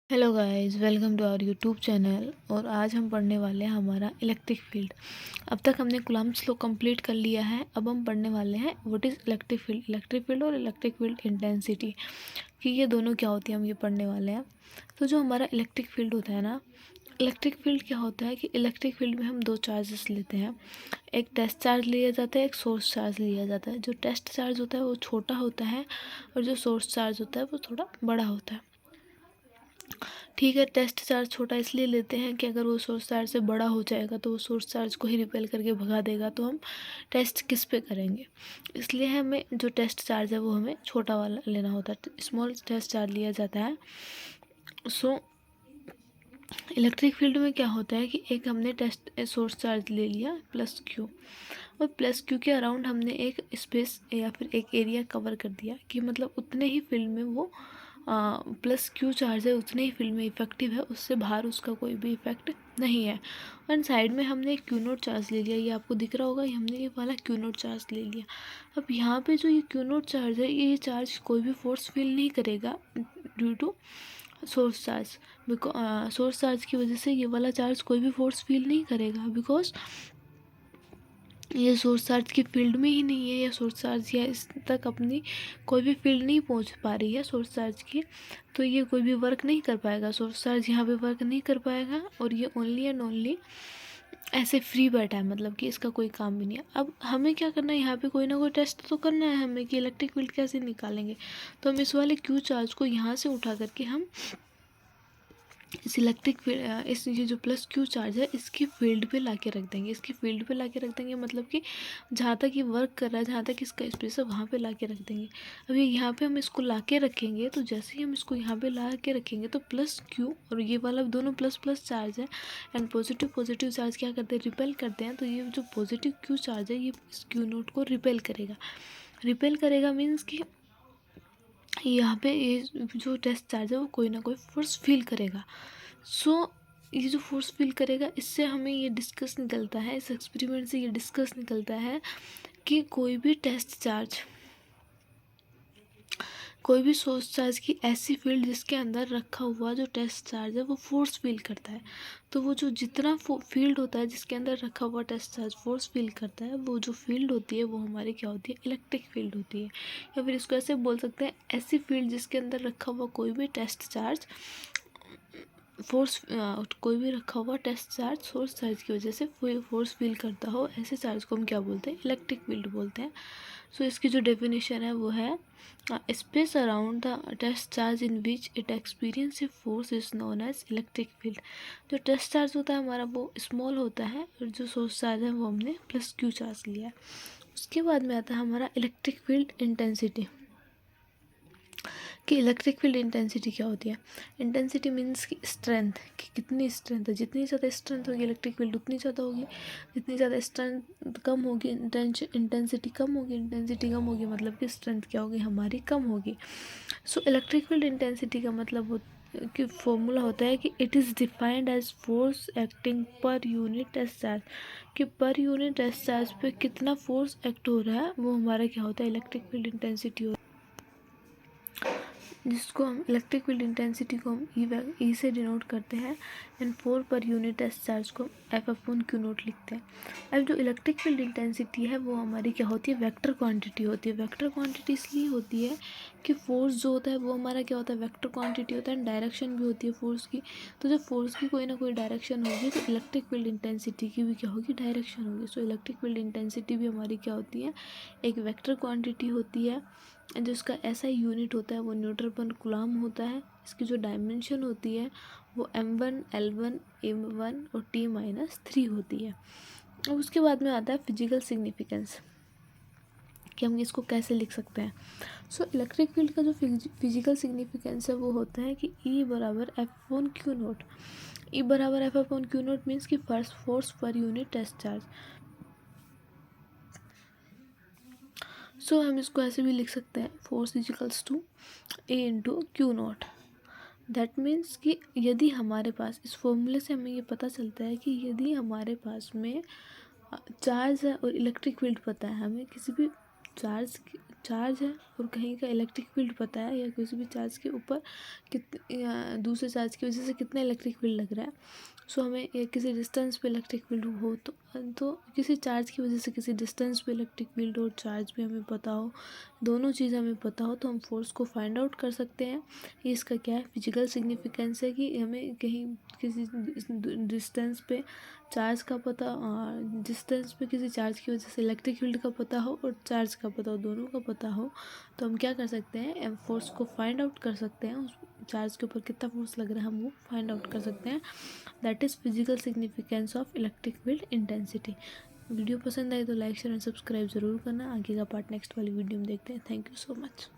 Hello guys, welcome to our YouTube channel. और आज हम पढ़ने वाले हैं हमारा इलेक्ट्रिक फील्ड। अब तक हमने कूलम्ब्स लॉ कंप्लीट कर लिया है। अब हम पढ़ने वाले हैं व्हाट इज़ इलेक्ट्रिक फील्ड और इलेक्ट्रिक फील्ड इंटेंसिटी, कि ये दोनों क्या होती है, हम ये पढ़ने वाले हैं। तो जो हमारा इलेक्ट्रिक फील्ड होता है ना, इलेक्ट्रिक फील्ड क्या होता है कि इलेक्ट्रिक फील्ड में हम दो चार्जेस लेते हैं। एक टेस्ट चार्ज लिया जाता है, एक सोर्स चार्ज लिया जाता है। जो टेस्ट चार्ज होता है वो छोटा होता है और जो सोर्स चार्ज होता है वो थोड़ा बड़ा होता है। ठीक है, टेस्ट चार्ज छोटा इसलिए लेते हैं कि अगर वो सोर्स चार्ज से बड़ा हो जाएगा तो वो सोर्स चार्ज को ही रिपेल करके भगा देगा, तो हम टेस्ट किस पे करेंगे। इसलिए हमें जो टेस्ट चार्ज है वो हमें छोटा वाला लेना होता है, स्मॉल टेस्ट चार्ज लिया जाता है। सो इलेक्ट्रिक फील्ड में क्या होता है कि एक हमने टेस्ट सोर्स चार्ज ले लिया प्लस क्यू, और प्लस क्यू के अराउंड हमने एक स्पेस या फिर एक एरिया कवर कर दिया, कि मतलब उतने ही फील्ड में वो प्लस क्यू चार्ज है, उतने ही फील्ड में इफेक्टिव है, उससे बाहर उसका कोई भी इफेक्ट नहीं है। और साइड में हमने एक क्यू नोट चार्ज ले लिया, ये आपको दिख रहा होगा, ये हमने ये वाला क्यू नोट चार्ज ले लिया। अब यहाँ पे जो ये क्यू नोट चार्ज है, ये चार्ज कोई भी फोर्स फील नहीं करेगा due to source charge. Source charge की वजह से ये वाला चार्ज कोई भी फोर्स फील नहीं करेगा, बिकॉज ये सोर्स चार्ज की फील्ड में ही नहीं है, या सोर्स चार्ज या इस तक अपनी कोई भी फील्ड नहीं पहुंच पा रही है सोर्स चार्ज की, तो ये कोई भी वर्क नहीं कर पाएगा। सोर्स चार्ज यहाँ पे वर्क नहीं कर पाएगा और ये ओनली एंड ओनली ऐसे फ्री बैठा है, मतलब कि इसका कोई काम भी नहीं है। अब हमें क्या करना है, यहाँ पे कोई ना कोई टेस्ट तो करना है हमें कि इलेक्ट्रिक फील्ड कैसे निकालेंगे। तो हम इस वाले क्यू चार्ज को यहाँ से उठा करके हम इस इलेक्ट्रिक इस ये जो प्लस क्यू चार्ज है इसकी फील्ड पे लाके रख देंगे। इसकी फील्ड पे लाके रख देंगे मतलब कि जहाँ तक ये वर्क कर रहा है, जहाँ तक इसका स्पेस है, वहाँ पे लाके रख देंगे। अब ये यहाँ पे हम इसको लाके रखेंगे, तो जैसे ही हम इसको यहाँ पे ला के रखेंगे तो प्लस क्यू और ये वाला दोनों प्लस प्लस चार्ज है, एंड पॉजिटिव पॉजिटिव चार्ज क्या करते हैं, रिपेल करते हैं। तो ये जो पॉजिटिव क्यू चार्ज है ये इस क्यू नोट को रिपेल करेगा। रिपेल करेगा मीन्स कि यहाँ पे ये जो टेस्ट चार्ज है वो कोई ना कोई फोर्स फील करेगा। सो ये जो फोर्स फील करेगा, इससे हमें ये डिस्कस निकलता है, इस एक्सपेरिमेंट से ये डिस्कस निकलता है कि कोई भी सोर्स चार्ज की ऐसी फील्ड जिसके अंदर रखा हुआ जो टेस्ट चार्ज है वो फोर्स फील करता है, तो वो जो जितना फील्ड होता है जिसके अंदर रखा हुआ टेस्ट चार्ज फोर्स फील करता है, वो जो फील्ड होती है वो हमारी क्या होती है, इलेक्ट्रिक फील्ड होती है। या फिर इसको ऐसे बोल सकते हैं, ऐसी फील्ड जिसके अंदर रखा हुआ कोई भी टेस्ट चार्ज कोई भी रखा हुआ टेस्ट चार्ज सोर्स चार्ज की वजह से फोर्स फील करता हो, ऐसे चार्ज को हम क्या बोलते हैं, इलेक्ट्रिक फील्ड बोलते हैं। सो इसकी जो डेफिनेशन है वो है space around the test charge in which it experience a force is known as electric field. जो टेस्ट चार्ज होता है हमारा वो स्मॉल होता है, और जो सोर्स चार्ज है वो हमने प्लस क्यू चार्ज लिया है। उसके बाद में आता है हमारा इलेक्ट्रिक फील्ड इंटेंसिटी, कि इलेक्ट्रिक फील्ड इंटेंसिटी क्या होती है। इंटेंसिटी मीन्स की स्ट्रेंथ, कि कितनी स्ट्रेंथ है, जितनी ज़्यादा स्ट्रेंथ होगी इलेक्ट्रिक फील्ड उतनी ज़्यादा होगी, जितनी ज़्यादा स्ट्रेंथ कम होगी इंटेंसिटी कम होगी, इंटेंसिटी कम होगी मतलब कि स्ट्रेंथ क्या होगी, हमारी कम होगी। सो इलेक्ट्रिक फील्ड इंटेंसिटी का मतलब कि फॉर्मूला होता है कि it is defined as force acting per unit test charge, कि पर यूनिट टेस्ट चार्ज पे कितना फोर्स एक्ट हो रहा है वो हमारा क्या होता है, इलेक्ट्रिक फील्ड इंटेंसिटी होता है। जिसको हम इलेक्ट्रिक फील्ड इंटेंसिटी को हम ई से डिनोट करते हैं, and 4 per unit test charge को एफ अपॉन क्यू नोट लिखते हैं। अब जो इलेक्ट्रिक फील्ड इंटेंसिटी है वो हमारी क्या होती है, वेक्टर क्वांटिटी होती है। वेक्टर क्वांटिटी इसलिए होती है कि फोर्स जो होता है वो हमारा क्या होता है, वेक्टर क्वांटिटी होता है, एंड डायरेक्शन भी होती है फोर्स की। तो जब फोर्स की कोई ना कोई डायरेक्शन होगी तो इलेक्ट्रिक फील्ड इंटेंसिटी की भी क्या होगी, डायरेक्शन होगी। सो इलेक्ट्रिक फील्ड इंटेंसिटी भी हमारी क्या होती है, एक वेक्टर क्वांटिटी होती है, जो इसका ऐसा यूनिट होता है वो न्यूटन पर कूलम होता है। इसकी जो डायमेंशन होती है वो m1 l1 m1 और t-3 होती है। अब उसके बाद में आता है फिजिकल सिग्निफिकेंस, कि हम इसको कैसे लिख सकते हैं। सो इलेक्ट्रिक फील्ड का जो फिजिकल सिग्निफिकेंस है वो होता है कि E बराबर F upon Q naught. E बराबर F upon Q naught means कि first force per unit test charge. So हम इसको ऐसे भी लिख सकते हैं, force equals to E into Q naught. That means कि यदि हमारे पास, इस फॉर्मूले से हमें ये पता चलता है कि यदि हमारे पास में चार्ज है और इलेक्ट्रिक फील्ड पता है, हमें किसी भी चार्ज चार्ज है और कहीं का इलेक्ट्रिक फील्ड पता है, या किसी भी चार्ज के ऊपर दूसरे चार्ज की वजह से कितना इलेक्ट्रिक फील्ड लग रहा है। सो हमें किसी डिस्टेंस पे इलेक्ट्रिक फील्ड हो तो किसी चार्ज की वजह से किसी डिस्टेंस पे इलेक्ट्रिक फील्ड और चार्ज भी हमें पता हो, दोनों चीज़ हमें पता हो, तो हम फोर्स को फाइंड आउट कर सकते हैं। ये इसका क्या है, फिजिकल सिग्निफिकेंस है कि हमें कहीं किसी डिस्टेंस पे चार्ज का पता, डिस्टेंस पे किसी चार्ज की वजह से इलेक्ट्रिक फील्ड का पता हो और चार्ज का पता हो, दोनों का पता हो, तो हम क्या कर सकते हैं, फोर्स को फाइंड आउट कर सकते हैं। उस चार्ज के ऊपर कितना फोर्स लग रहा है हम वो फाइंड आउट कर सकते हैं। That is physical significance of electric field intensity. Video पसंद आए तो लाइक शेयर एंड सब्सक्राइब ज़रूर करना। आगे का पार्ट नेक्स्ट वाली वीडियो में देखते हैं। Thank you so much.